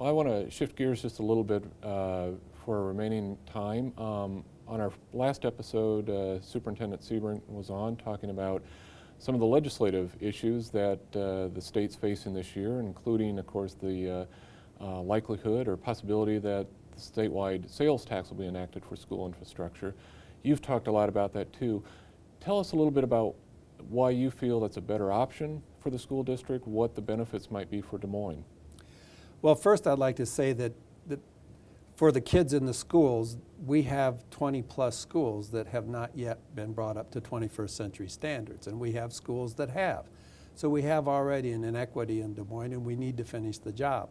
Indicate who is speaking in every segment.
Speaker 1: Well, I want to shift gears just a little bit for remaining time. On our last episode, Superintendent Sebring was on talking about some of the legislative issues that the state's facing this year, including, of course, the likelihood or possibility that the statewide sales tax will be enacted for school infrastructure. You've talked a lot about that too. Tell us a little bit about why you feel that's a better option for the school district, what the benefits might be for Des Moines.
Speaker 2: Well, first I'd like to say that for the kids in the schools, we have 20+ schools that have not yet been brought up to 21st century standards, and we have schools that have. So we have already an inequity in Des Moines, and we need to finish the job.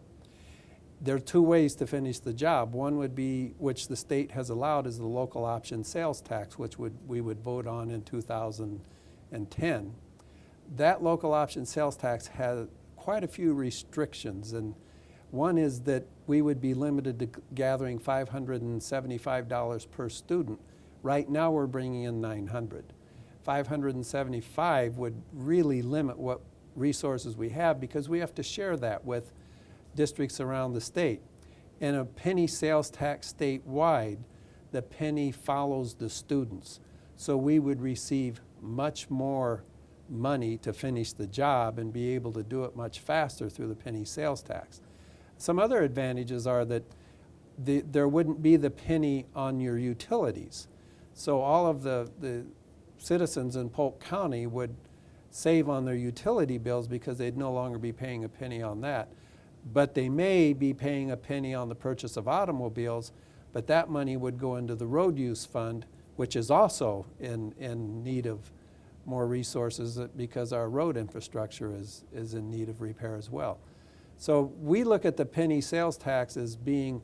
Speaker 2: There are two ways to finish the job. One would be, which the state has allowed, is the local option sales tax, which we would vote on in 2010. That local option sales tax has quite a few restrictions, and one is that we would be limited to gathering $575 per student. Right now we're bringing in $900. $575 would really limit what resources we have because we have to share that with districts around the state. In a penny sales tax statewide, the penny follows the students. So we would receive much more money to finish the job and be able to do it much faster through the penny sales tax. Some other advantages are that there wouldn't be the penny on your utilities. So all of the citizens in Polk County would save on their utility bills because they'd no longer be paying a penny on that. But they may be paying a penny on the purchase of automobiles, but that money would go into the road use fund, which is also in need of more resources because our road infrastructure is in need of repair as well. So we look at the penny sales tax as being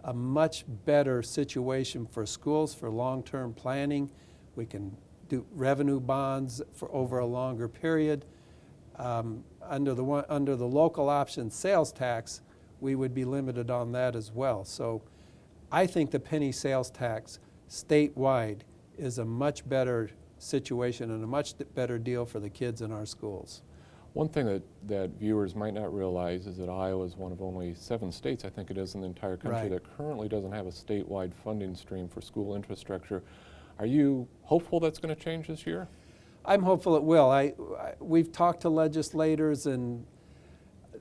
Speaker 2: a much better situation for schools for long-term planning. We can do revenue bonds for over a longer period. Under the local option sales tax, we would be limited on that as well. So I think the penny sales tax statewide is a much better situation and a much better deal for the kids in our schools.
Speaker 1: One thing that viewers might not realize is that Iowa is one of only 7 states, I think it is, in the entire country that currently doesn't have a statewide funding stream for school infrastructure. Are you hopeful that's going to change this year?
Speaker 2: I'm hopeful it will. We've talked to legislators, and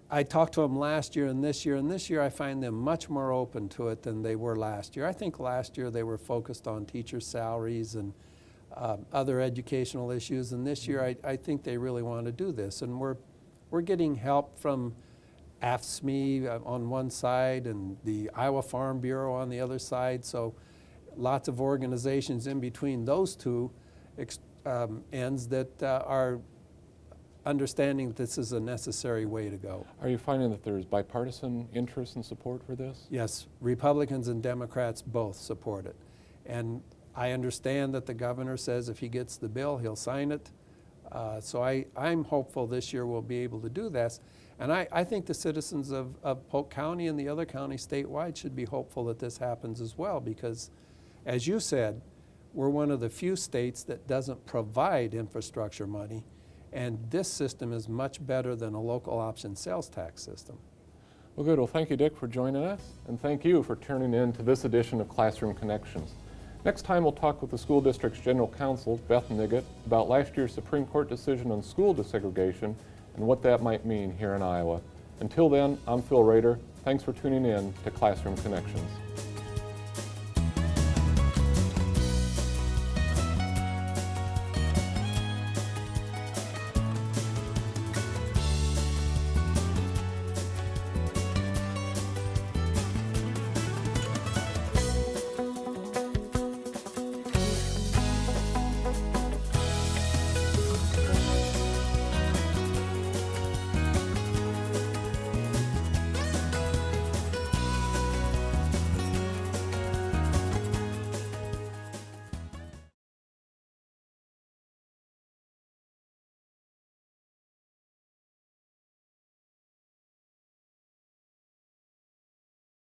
Speaker 2: I talked to them last year and this year I find them much more open to it than they were last year. I think last year they were focused on teacher salaries and other educational issues, and this year I think they really want to do this. And we're getting help from AFSCME on one side and the Iowa Farm Bureau on the other side, so lots of organizations in between those two ends that are understanding that this is a necessary way to go.
Speaker 1: Are you finding that there's bipartisan interest and support for this?
Speaker 2: Yes, Republicans and Democrats both support it. And I understand that the governor says if he gets the bill, he'll sign it. So I'm hopeful this year we'll be able to do this. And I think the citizens of Polk County and the other counties statewide should be hopeful that this happens as well because, as you said, we're one of the few states that doesn't provide infrastructure money, and this system is much better than a local option sales tax system.
Speaker 1: Well, good. Well, thank you, Dick, for joining us, and thank you for tuning in to this edition of Classroom Connections. Next time, we'll talk with the school district's general counsel, Beth Niggett, about last year's Supreme Court decision on school desegregation and what that might mean here in Iowa. Until then, I'm Phil Roeder. Thanks for tuning in to Classroom Connections.